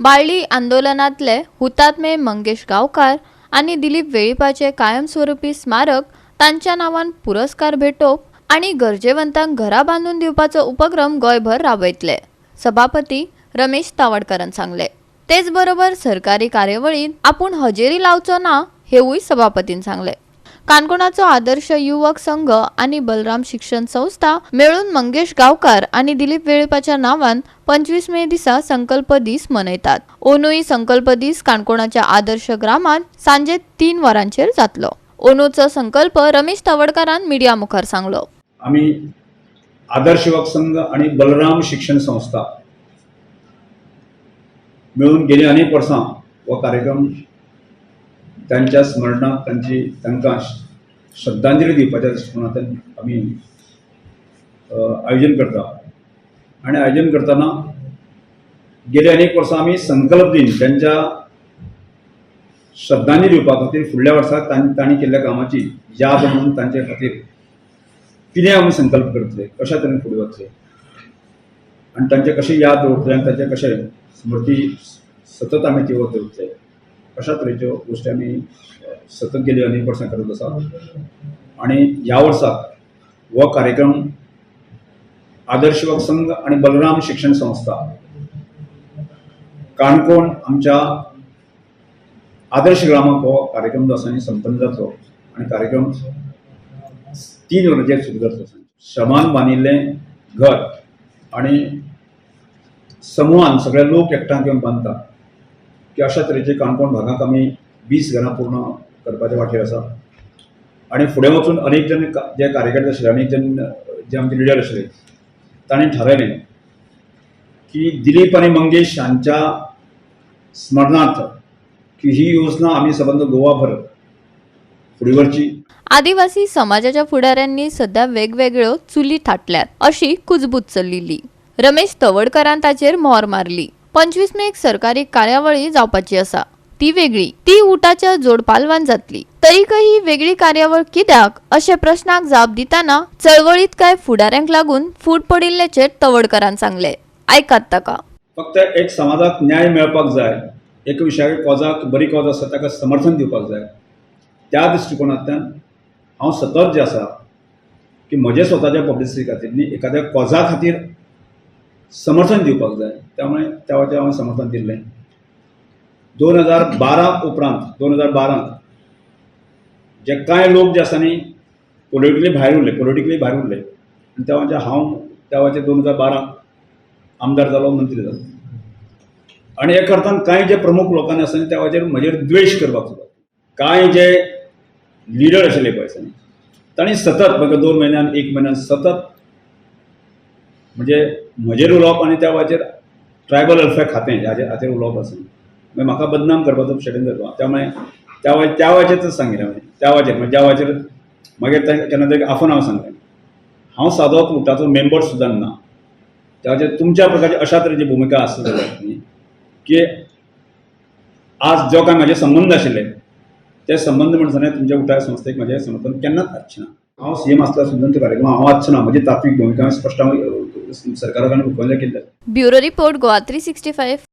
बाळ्ळी आंदोलनातले हुतात्मे मंगेश गावकार आणि दिलीप वेळीपाचे कायमस्वरूपी स्मारक तांच्या नावान पुरस्कार भेटोवप आणि गरजेवंतांक घरा बांधून दिवपाचो उपक्रम गोयभर राबयतले, सभापती रमेश तावडकरान सांगले. तेच बरोबर सरकारी कार्यावळीत आपूण हजेरी लावचो ना हेवूय सभापतीन सांगले. काणकोणाचो आदर्श युवक संघ आणि बलराम शिक्षण संस्था मेळून मंगेश गावकार आणि दिलीप वेळीपाच्या नावान 25 मे दिसा संकल्प दीस मनयतात. ओनूई संकल्प दीस काणकोणाच्या आदर्श ग्रामात सांजे 3 वरांचेर जातलो. ओनूचो संकल्प रमेश तावडकरान मिडिया मुखार सांगलो. आम्ही आदर्श युवक संघ आणि बलराम शिक्षण संस्था मिळून गेली अनेक वर्सां हो कार्यक्रम त्यांच्या स्मरणाक तांकां श्रद्धांजली दिवपाच्या दृश्टिकोनांतल्यान आमी आयोजन करता. आणि आयोजन करतना गेली अनेक वर्सां आमी संकल्प दिन त्यांच्या श्रद्धांजली दिवपा खातीर फुडल्या वर्साक तांणी केल्ल्या कामाची याद म्हणून तांचे खातीर कितें आमी संकल्प करतले, कशा तरेन फुडें वतले आनी तांचे कशें याद दवरतले आनी तांचे कशें स्मृती सतत आमी त्यो दवरतले, अशा तरेच्यो गोश्टी आमी सतत गेली अनेक वर्सां करत आसा. आणि ह्या वर्साक हो कार्यक्रम आदर्श युवक संघ आणि बलराम शिक्षण संस्था काणकोण आमच्या आदर्श ग्रामाक हो कार्यक्रम जो आसा संपन्न जातलो. आणि कार्यक्रम 3 वरांचेर सुरू जातलो. श्रमान बांदिल्लें घर आणि समूहान सगळे लोक एकठांय येवन बांदता की अशा तरेचे काणकोण भागाक आमी 20 घरां पूर्ण करपाच्या वाटेर आसा. आणि फुडें वचून अनेक जण जे कार्यकर्ते आशिल्ले, अनेक जण जे आमचे लिडर आशिल्ले, तांणी थारायलें की दिलीप आणि मंगेश हांच्या स्मरणार्थ की ही योजना आमी सबंद गोवाभर फुडें व्हरची. आदिवासी समाजाच्या फुडाऱ्यांनी सध्या वेगवेगळ्यो चुली थाटल्यात अशी कुजबूज चल्लिली. रमेश तवडकरान ताचेर मोहर मारली. 25 मेक सरकारी कार्यावळी जावपाची आसा, ती वेगळी, ती उटाच्या जोडपालवान जातली. तरीकय वेगळी कार्यावळ कित्याक अशा प्रश्नाक जाप दिताना चळवळीत काय फुडाऱ्यांक लागून फूट पडिल्ल्याचेर तवडकरान सांगले. आयकात ताका. फक्त एक समाजाक न्याय मेळपाक जाय, एक विशयाच्या कॉजाक बरी कॉज आसा ताका समर्थन दिवपाक जाय. त्या दृश्टिकोनांतल्यान हांव सतत जे आसा की म्हज्या स्वताच्या पब्लिसिटी खातीर न्ही, एखाद्या कॉजा खातीर समर्थन दिवपाक जाय. त्यामुळे त्या वेळाचेर हांवें समर्थन दिल्लें. 2012 उपरांत 2012 जे कांय लोक जे आसा न्ही पॉलिटिकली भायर उरले आनी त्या वेळाचेर हांव त्या वेळाचेर 2012 आमदार जालो, मंत्री जालो. आणि हे करतना कांय जे प्रमुख लोकांनी आसा त्या वेळाचेर म्हजेर द्वेश करपाक सुरवात. कांय जे लिडर आशिल्ले पळय आसा न्ही तांणी सतत म्हाका 2 म्हयन्यान 1 म्हयन्यान सतत म्हणजे म्हजेर उलोवप आणि त्या वेळाचेर ट्रायबल वेलफेअर खातें हाचेर उलोवप आसा. मागीर म्हाका बदनाम करपाचो षडयंत्र करता. त्यामुळे त्या वेळाचेरच सांगितलें हांवें. त्या वेळाचेर म्हणजे ज्या वेळाचेर मागीर केन्ना तरी आफोन हांव सांगलें हांव सादो फुटाचो मेंबर सुद्दां ना. त्या वेळाचेर तुमच्या प्रकारची अशा तरेची भुमिका आसता न्ही की आज जो काय म्हाजे संबंध आशिल्ले ते संबंध म्हणटना तुमच्या उठाय संस्थेक म्हाजें समर्थन केन्नाच आसचें ना. हांव सीएम आसतना सुद्दां त्या कार्यक्रमाक हांव आसचो ना. म्हजी तात्वीक भुमिका स्पश्ट हांव सरकाराक आनी मुख्यमंत्र्याक केल्ली. Bureau report Goa 365.